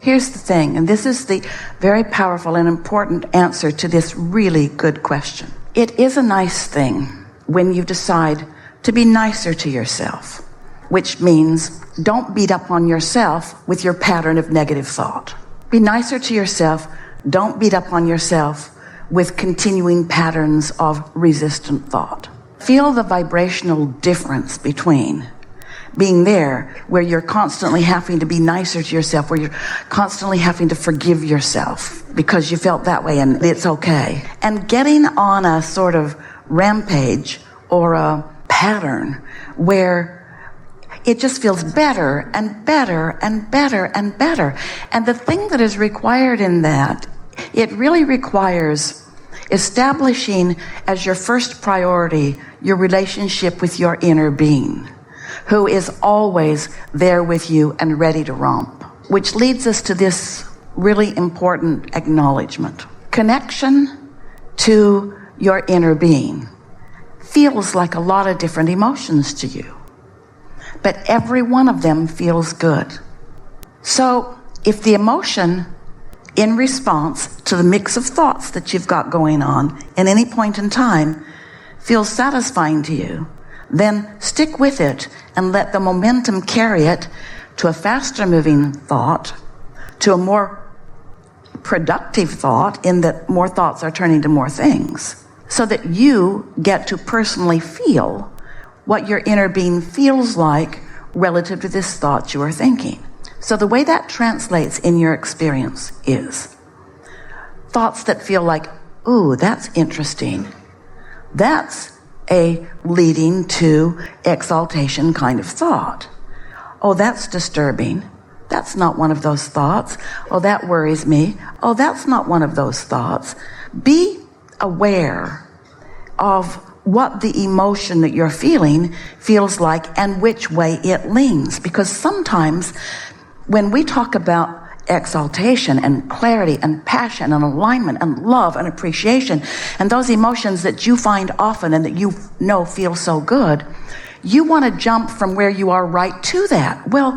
Here's the thing, and this is the very powerful and important answer to this really good question. It is a nice thing when you decide to be nicer to yourself, which means don't beat up on yourself with your pattern of negative thought. Be nicer to yourself. Don't beat up on yourself with continuing patterns of resistant thought. Feel the vibrational difference between being there where you're constantly having to be nicer to yourself, where you're constantly having to forgive yourself because you felt that way and it's okay, and getting on a sort of rampage or a pattern where it just feels better and better and better and better. And the thing that is required in that, it really requires establishing as your first priority your relationship with your inner being, who is always there with you and ready to romp. Which leads us to this really important acknowledgement. Connection to your inner being feels like a lot of different emotions to you, but every one of them feels good. So if the emotion in response to the mix of thoughts that you've got going on at any point in time feels satisfying to you, then stick with it and let the momentum carry it to a faster moving thought, to a more productive thought, in that more thoughts are turning to more things, so that you get to personally feel what your inner being feels like relative to this thought you are thinking. So the way that translates in your experience is thoughts that feel like, ooh, that's interesting. That's a leading to exaltation kind of thought. Oh, that's disturbing. That's not one of those thoughts. Oh, that worries me. Oh, that's not one of those thoughts. Be aware of what the emotion that you're feeling feels like and which way it leans. Because sometimes when we talk about exaltation and clarity and passion and alignment and love and appreciation and those emotions that you find often and that you know feel so good, you want to jump from where you are right to that. Well,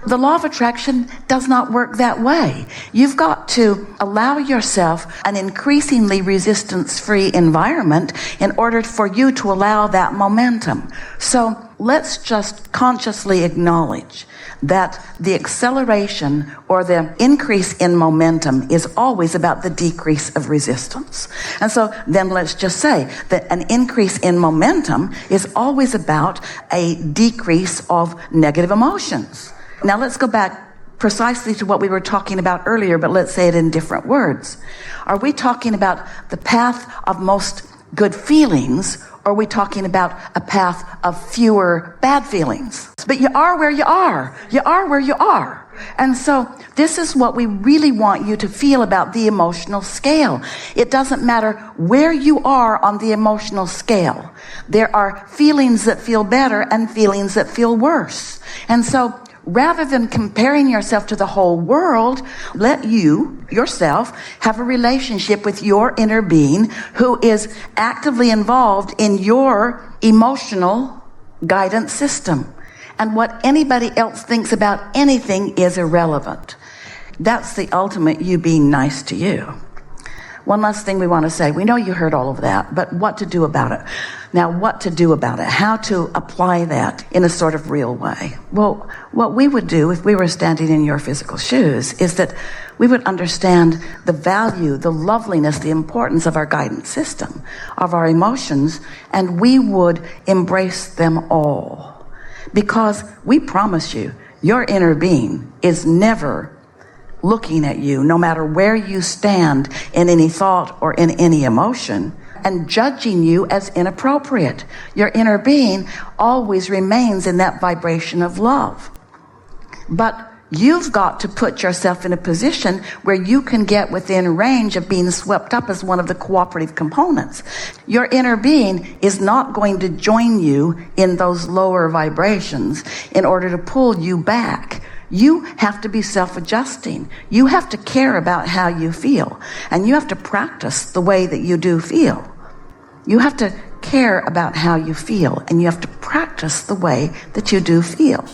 the law of attraction does not work that way. You've got to allow yourself an increasingly resistance-free environment in order for you to allow that momentum. So let's just consciously acknowledge that the acceleration or the increase in momentum is always about the decrease of resistance. And so then let's just say that an increase in momentum is always about a decrease of negative emotions. Now let's go back precisely to what we were talking about earlier, but let's say it in different words. Are we talking about the path of most good feelings, or are we talking about a path of fewer bad feelings? But you are where you are. You are where you are. And so this is what we really want you to feel about the emotional scale. It doesn't matter where you are on the emotional scale. There are feelings that feel better and feelings that feel worse. And so rather than comparing yourself to the whole world, let you, yourself, have a relationship with your inner being who is actively involved in your emotional guidance system. And what anybody else thinks about anything is irrelevant. That's the ultimate you being nice to you. One last thing we want to say. We know you heard all of that, but what to do about it? Now, what to do about it? How to apply that in a sort of real way? Well, what we would do if we were standing in your physical shoes is that we would understand the value, the loveliness, the importance of our guidance system, of our emotions, and we would embrace them all. Because we promise you, your inner being is never looking at you, no matter where you stand in any thought or in any emotion, and judging you as inappropriate. Your inner being always remains in that vibration of love. But you've got to put yourself in a position where you can get within range of being swept up as one of the cooperative components. Your inner being is not going to join you in those lower vibrations in order to pull you back. You have to be self-adjusting. You have to care about how you feel. And you have to practice the way that you do feel. You have to care about how you feel. And you have to practice the way that you do feel.